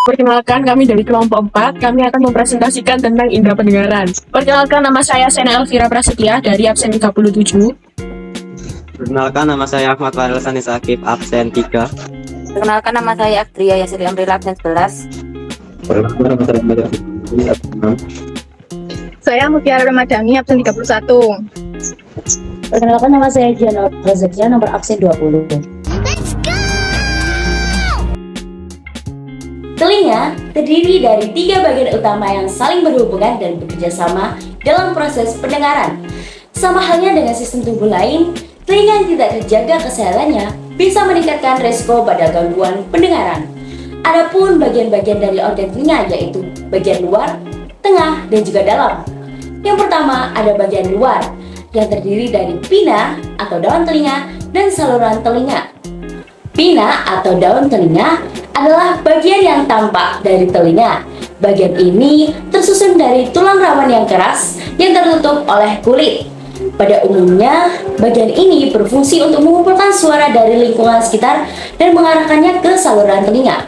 Perkenalkan, kami dari kelompok 4. Kami akan mempresentasikan tentang indera pendengaran. Perkenalkan, nama saya Sena Elvira Prasetya dari absen 37. Perkenalkan, nama saya Ahmad Farel Sanis Akif, absen 3. Perkenalkan, nama saya Aktria Yasri Amrila, absen 11. Perkenalkan, nama saya Ahmad Farel. Saya Mutiara Ramadhani, absen 31. Perkenalkan, nama saya Gianor Rezekia, nomor absen 20. Telinga terdiri dari 3 bagian utama yang saling berhubungan dan bekerja sama dalam proses pendengaran. Sama halnya dengan sistem tubuh lain, telinga yang tidak terjaga kesehatannya bisa meningkatkan risiko pada gangguan pendengaran. Adapun bagian-bagian dari organ telinga yaitu bagian luar, tengah, dan juga dalam. Yang pertama ada bagian luar yang terdiri dari pina atau daun telinga dan saluran telinga. Pina atau daun telinga adalah bagian yang tampak dari telinga. Bagian ini tersusun dari tulang rawan yang keras yang tertutup oleh kulit. Pada umumnya, bagian ini berfungsi untuk mengumpulkan suara dari lingkungan sekitar dan mengarahkannya ke saluran telinga.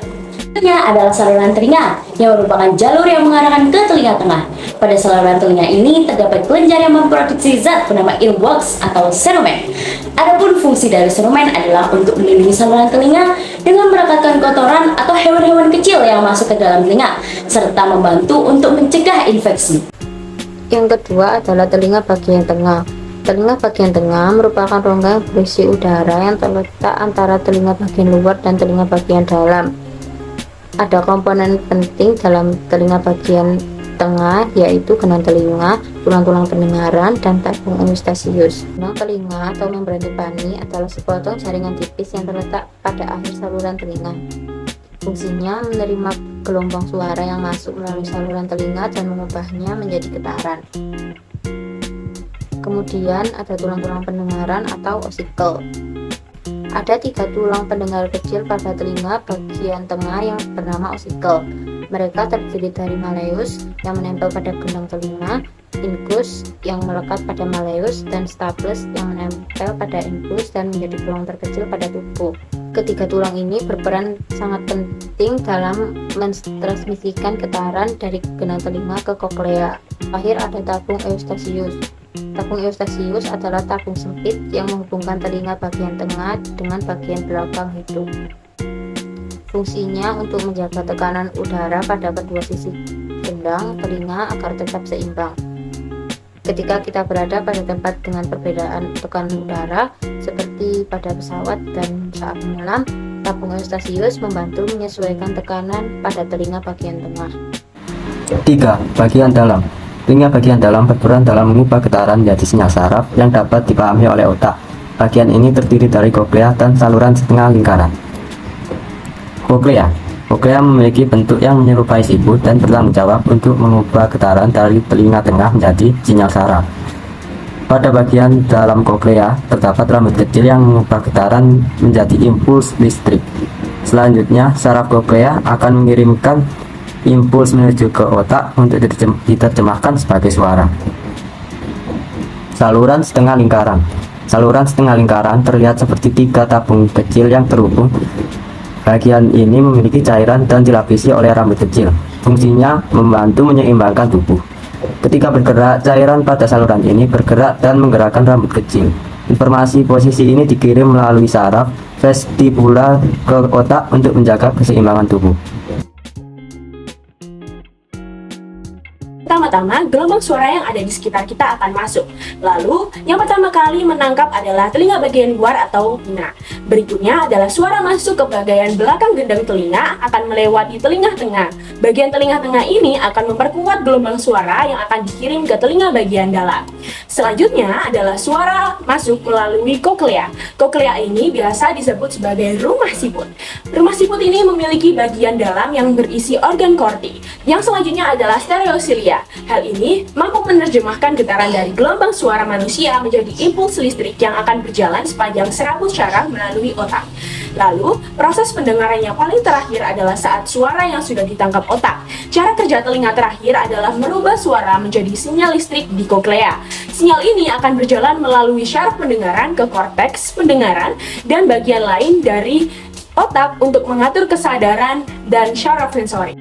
Selanjutnya adalah saluran telinga yang merupakan jalur yang mengarahkan ke telinga tengah. Pada saluran telinga ini terdapat kelenjar yang memproduksi zat bernama earwax atau serumen. Adapun fungsi dari serumen adalah untuk melindungi saluran telinga dengan merekatkan kotoran atau hewan-hewan kecil yang masuk ke dalam telinga, serta membantu untuk mencegah infeksi. Yang kedua adalah telinga bagian tengah. Telinga bagian tengah merupakan rongga yang berisi udara yang terletak antara telinga bagian luar dan telinga bagian dalam. Ada komponen penting dalam telinga bagian tengah yaitu genang telinga, tulang-tulang pendengaran, dan tabung eustasius. Genang telinga atau membran timpani adalah sepotong jaringan tipis yang terletak pada akhir saluran telinga. Fungsinya menerima gelombang suara yang masuk melalui saluran telinga dan mengubahnya menjadi getaran. Kemudian ada tulang-tulang pendengaran atau osikel. Ada 3 tulang pendengar kecil pada telinga bagian tengah yang bernama osikel. Mereka terdiri dari malleus yang menempel pada gendang telinga, incus yang melekat pada malleus, dan staples yang menempel pada incus dan menjadi tulang terkecil pada tubuh. Ketiga tulang ini berperan sangat penting dalam mentransmisikan getaran dari gendang telinga ke koklea. Akhir ada tabung eustasius. Tabung eustasius adalah tabung sempit yang menghubungkan telinga bagian tengah dengan bagian belakang hidung. Fungsinya untuk menjaga tekanan udara pada kedua sisi gendang telinga agar tetap seimbang. Ketika kita berada pada tempat dengan perbedaan tekanan udara, seperti pada pesawat dan saat menyelam, tabung eustasius membantu menyesuaikan tekanan pada telinga bagian tengah. 3. Bagian dalam. Telinga bagian dalam berperan dalam mengubah getaran menjadi sinyal saraf yang dapat dipahami oleh otak. Bagian ini terdiri dari koklea dan saluran setengah lingkaran. Koklea. Koklea memiliki bentuk yang menyerupai siput dan bertanggung jawab untuk mengubah getaran dari telinga tengah menjadi sinyal saraf. Pada bagian dalam koklea terdapat rambut kecil yang mengubah getaran menjadi impuls listrik. Selanjutnya, saraf koklea akan mengirimkan impuls menuju ke otak untuk diterjemahkan sebagai suara. Saluran setengah lingkaran. Saluran setengah lingkaran terlihat seperti 3 tabung kecil yang terhubung. Bagian ini memiliki cairan dan dilapisi oleh rambut kecil. Fungsinya membantu menyeimbangkan tubuh. Ketika bergerak, cairan pada saluran ini bergerak dan menggerakkan rambut kecil. Informasi posisi ini dikirim melalui saraf vestibular ke otak untuk menjaga keseimbangan tubuh. Pertama-tama, gelombang suara yang ada di sekitar kita akan masuk. Lalu, yang pertama kali menangkap adalah telinga bagian luar atau pina. Berikutnya adalah suara masuk ke bagian belakang gendang telinga akan melewati telinga tengah. Bagian telinga tengah ini akan memperkuat gelombang suara yang akan dikirim ke telinga bagian dalam. Selanjutnya adalah suara masuk melalui koklea. Koklea ini biasa disebut sebagai rumah siput. Rumah siput ini memiliki bagian dalam yang berisi organ korti. Yang selanjutnya adalah stereosilia. Hal ini mampu menerjemahkan getaran dari gelombang suara manusia menjadi impuls listrik yang akan berjalan sepanjang serabut syaraf melalui otak. Lalu, proses pendengaran yang paling terakhir adalah saat suara yang sudah ditangkap otak. Cara kerja telinga terakhir adalah merubah suara menjadi sinyal listrik di koklea. Sinyal ini akan berjalan melalui syaraf pendengaran ke korteks pendengaran dan bagian lain dari otak untuk mengatur kesadaran dan syaraf sensori.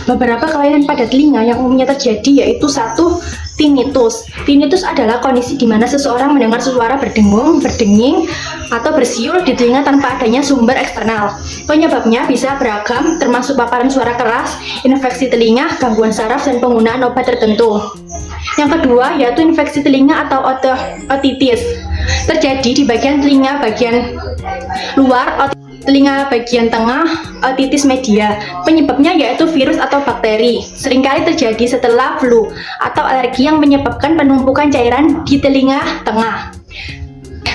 Beberapa kelainan pada telinga yang umumnya terjadi yaitu satu, tinnitus. Tinnitus adalah kondisi di mana seseorang mendengar suara berdengung, berdenging, atau bersiul di telinga tanpa adanya sumber eksternal. Penyebabnya bisa beragam, termasuk paparan suara keras, infeksi telinga, gangguan saraf, dan penggunaan obat tertentu. Yang kedua yaitu infeksi telinga atau otitis. Terjadi di bagian telinga bagian luar, telinga bagian tengah, otitis media. Penyebabnya yaitu virus atau bakteri. Seringkali terjadi setelah flu atau alergi yang menyebabkan penumpukan cairan di telinga tengah.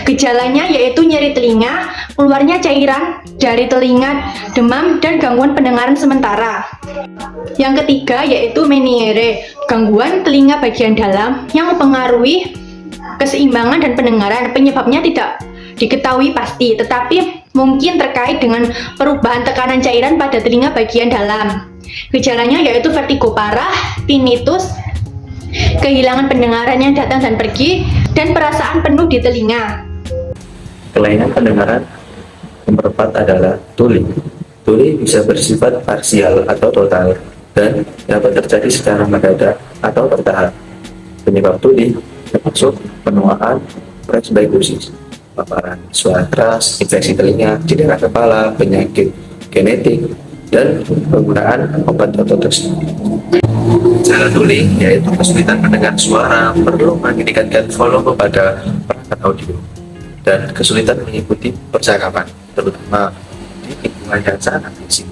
Gejalanya yaitu nyeri telinga, keluarnya cairan dari telinga, demam, dan gangguan pendengaran sementara. Yang ketiga yaitu Meniere, gangguan telinga bagian dalam yang mempengaruhi keseimbangan dan pendengaran. Penyebabnya tidak diketahui pasti, tetapi mungkin terkait dengan perubahan tekanan cairan pada telinga bagian dalam. Gejalanya yaitu vertigo parah, tinnitus, kehilangan pendengaran yang datang dan pergi, dan perasaan penuh di telinga. Kelainan pendengaran yang keempat adalah tuli. Tuli bisa bersifat parsial atau total dan dapat terjadi secara mendadak atau bertahap. Penyebab tuli termasuk penuaan, presbycusis, paparan suara keras, infeksi telinga, cedera kepala, penyakit genetik, dan penggunaan obat ortodontis. Gejala tuli yaitu kesulitan mendengar suara, perlu meningkatkan volume pada perangkat audio, dan kesulitan mengikuti percakapan, terutama di lingkungan yang sangat bising.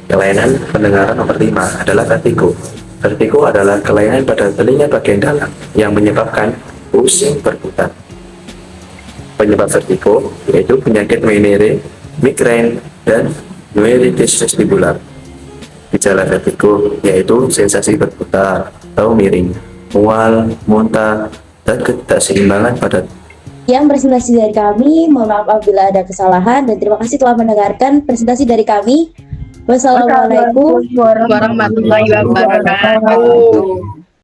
Kelainan pendengaran nomor 5 adalah vertigo. Vertigo adalah kelainan pada telinga bagian dalam yang menyebabkan pusing berputar. Penyebab vertigo yaitu penyakit Meniere, migrain, dan neuritis vestibular. Gejala vertigo yaitu sensasi berputar atau miring, mual, muntah, dan ketidakseimbangan pada. Yang presentasi dari kami, mohon maaf apabila ada kesalahan dan terima kasih telah mendengarkan presentasi dari kami. Wassalamualaikum Warahmatullahi wabarakatuh.